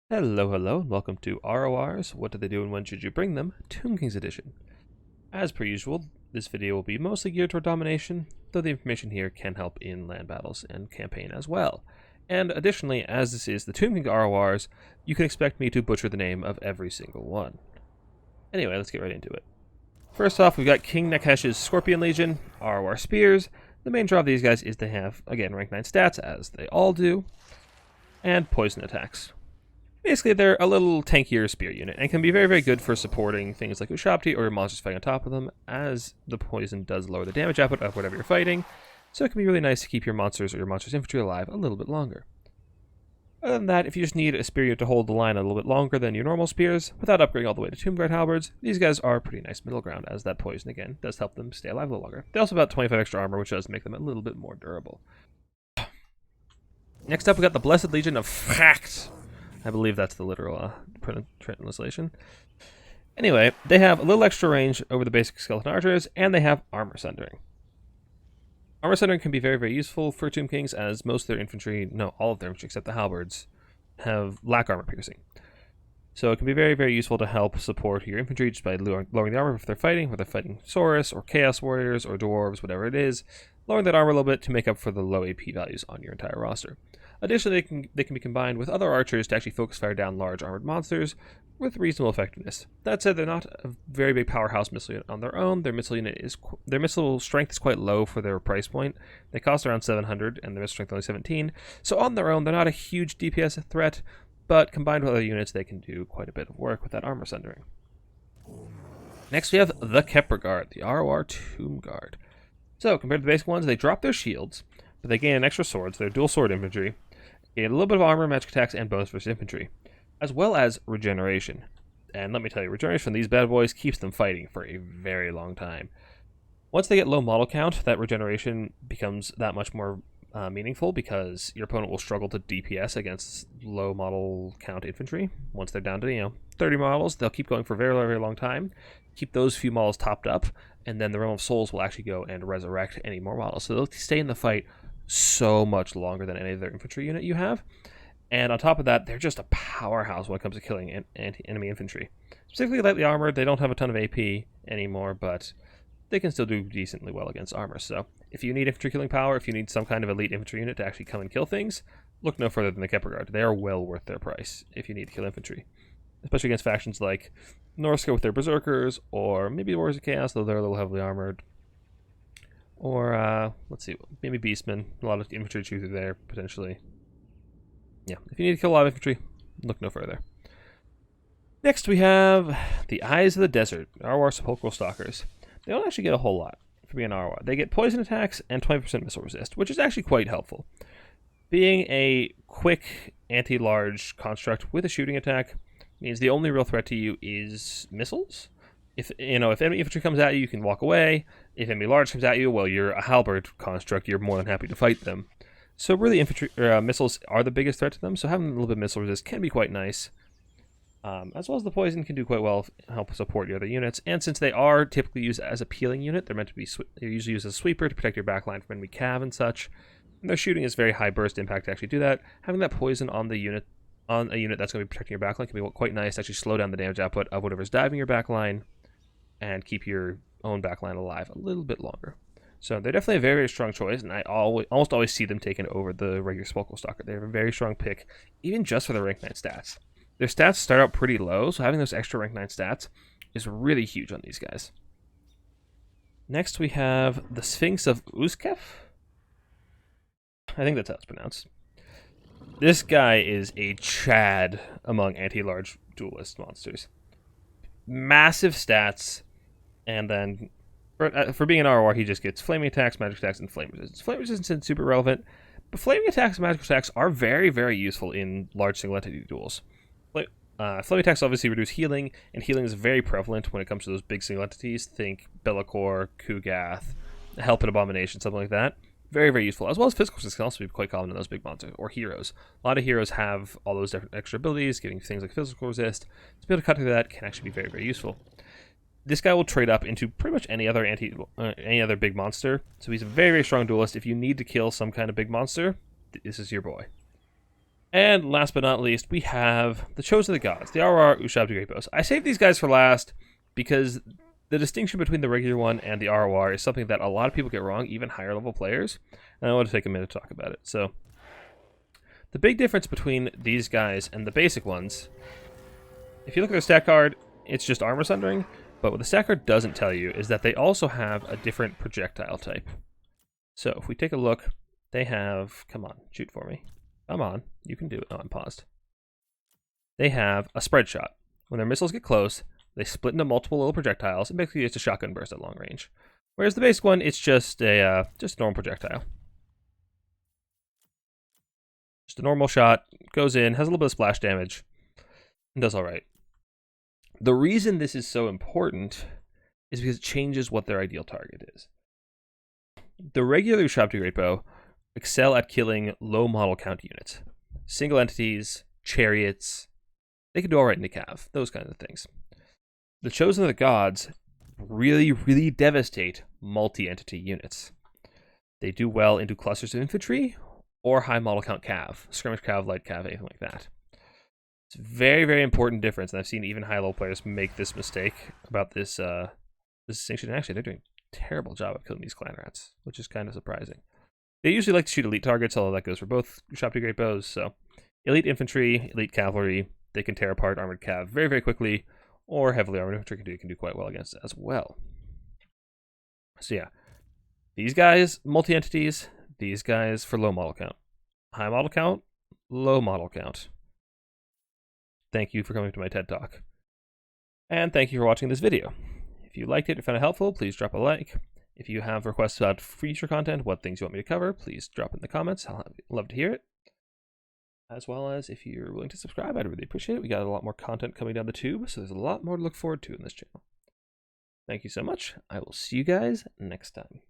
Hello, hello, and welcome to RORs. What do they do and when should you bring them? Tomb Kings Edition. As per usual, this video will be mostly geared toward domination, though the information here can help in land battles and campaign as well. And additionally, as this is the Tomb King RORs, you can expect me to butcher the name of every single one. Anyway, let's get right into it. First off, we've got King Nekesh's Scorpion Legion, ROR Spears. The main draw of these guys is to have, again, rank 9 stats, as they all do, and poison attacks. Basically, they're a little tankier spear unit, and can be very, very good for supporting things like Ushabti or your monsters fighting on top of them, as the poison does lower the damage output of whatever you're fighting, so it can be really nice to keep your monsters or your monsters' infantry alive a little bit longer. Other than that, if you just need a spear unit to hold the line a little bit longer than your normal spears, without upgrading all the way to Tomb Guard halberds, these guys are a pretty nice middle ground, as that poison, again, does help them stay alive a little longer. They also have about 25 extra armor, which does make them a little bit more durable. Next up, we got the Blessed Legion of Phak. I believe that's the literal translation. Anyway, they have a little extra range over the basic skeleton archers, and they have armor centering. Armor centering can be very, very useful for Tomb Kings, as most of their infantry, no, all of their infantry except the halberds, lack armor piercing. So it can be very, very useful to help support your infantry just by lowering the armor if they're fighting, whether they're fighting Saurus or Chaos Warriors or Dwarves, whatever it is, lowering that armor a little bit to make up for the low AP values on your entire roster. Additionally, they can be combined with other archers to actually focus fire down large armored monsters with reasonable effectiveness. That said, they're not a very big powerhouse missile unit on their own. Their missile strength is quite low for their price point. They cost around 700, and their missile strength only 17. So on their own, they're not a huge DPS threat, but combined with other units, they can do quite a bit of work with that armor centering. Next, we have the Kepper Guard, the ROR Tomb Guard. So compared to the basic ones, they drop their shields, but they gain an extra sword, so they're dual sword infantry. Gain a little bit of armor, magic attacks, and bonus versus infantry, as well as regeneration. And let me tell you, regeneration from these bad boys keeps them fighting for a very long time. Once they get low model count, that regeneration becomes that much more meaningful, because your opponent will struggle to DPS against low model count infantry. Once they're down to 30 models, they'll keep going for a very, very long time. Keep those few models topped up, and then the Realm of Souls will actually go and resurrect any more models. So they'll stay in the fight so much longer than any other infantry unit you have. And on top of that, they're just a powerhouse when it comes to killing enemy infantry. Specifically lightly armored, they don't have a ton of AP anymore, but they can still do decently well against armor. So if you need infantry killing power, if you need some kind of elite infantry unit to actually come and kill things, look no further than the Kepper Guard. They are well worth their price if you need to kill infantry. Especially against factions like Norska with their Berserkers, or maybe the Warriors of Chaos, though they're a little heavily armored. Or, let's see, maybe Beastmen. A lot of infantry to choose through there, potentially. Yeah, if you need to kill a lot of infantry, look no further. Next, we have the Eyes of the Desert, ROR Sepulchral Stalkers. They don't actually get a whole lot for being ROR. They get poison attacks and 20% missile resist, which is actually quite helpful. Being a quick anti-large construct with a shooting attack means the only real threat to you is missiles. If enemy infantry comes at you, you can walk away. If enemy large comes at you, well, you're a halberd construct. You're more than happy to fight them. So really, missiles are the biggest threat to them. So having a little bit of missile resist can be quite nice. As well as the poison can do quite well, help support your other units. And since they are typically used as a peeling unit, they're meant to be they're usually used as a sweeper to protect your backline from enemy cav and such. And their shooting is very high burst impact to actually do that. Having that poison on a unit that's going to be protecting your backline can be quite nice to actually slow down the damage output of whatever's diving your backline, and keep your own backline alive a little bit longer. So they're definitely a very, very strong choice, and I almost always see them taken over the regular Sepulchral Stalker. They have a very strong pick, even just for their rank 9 stats. Their stats start out pretty low, so having those extra rank 9 stats is really huge on these guys. Next, we have the Sphinx of Usekhep. I think that's how it's pronounced. This guy is a Chad among anti-large duelist monsters. Massive stats, and then for being an ROR, he just gets flaming attacks, magic attacks, and flame resistance. Flame resistance isn't super relevant, but flaming attacks and magic attacks are very, very useful in large single entity duels. Flaming attacks obviously reduce healing, and healing is very prevalent when it comes to those big single entities. Think Be'lakor, Kugath, Help and Abomination, something like that. Very, very useful, as well as physical resistance can also be quite common in those big monsters, or heroes. A lot of heroes have all those different extra abilities, giving things like physical resist. To be able to cut through that can actually be very, very useful. This guy will trade up into pretty much any other big monster, so he's a very, very strong duelist. If you need to kill some kind of big monster, this is your boy. And last but not least, we have the Chosen of the Gods, the ROR Ushabti Great Bows. I saved these guys for last because the distinction between the regular one and the ROR is something that a lot of people get wrong, even higher level players. And I want to take a minute to talk about it. So, the big difference between these guys and the basic ones, if you look at their stat card, it's just armor sundering. But what the stat card doesn't tell you is that they also have a different projectile type. So, if we take a look, they have, come on, shoot for me. Come on, you can do it. Oh, I'm paused. They have a spread shot. When their missiles get close, they split into multiple little projectiles, and basically it's a shotgun burst at long range. Whereas the basic one, it's just a normal projectile. Just a normal shot, goes in, has a little bit of splash damage, and does all right. The reason this is so important is because it changes what their ideal target is. The regular Ushabti Great Bow excel at killing low model count units. Single entities, chariots, they can do alright in the cav, those kinds of things. The Chosen of the Gods really, really devastate multi-entity units. They do well into clusters of infantry or high model count cav, skirmish cav, light cav, anything like that. It's a very, very important difference, and I've seen even high-level players make this mistake about this distinction. Actually, they're doing a terrible job of killing these clan rats, which is kind of surprising. They usually like to shoot elite targets, although that goes for both Ushabti Great Bows. So, elite infantry, elite cavalry, they can tear apart armored cav very, very quickly, or heavily armored infantry can do quite well against it as well. So yeah, these guys, multi-entities, these guys for low model count. High model count, low model count. Thank you for coming to my TED Talk. And thank you for watching this video. If you liked it or found it helpful, please drop a like. If you have requests about future content, what things you want me to cover, please drop it in the comments. I'll love to hear it. As well as if you're willing to subscribe, I'd really appreciate it. We got a lot more content coming down the tube, so there's a lot more to look forward to in this channel. Thank you so much. I will see you guys next time.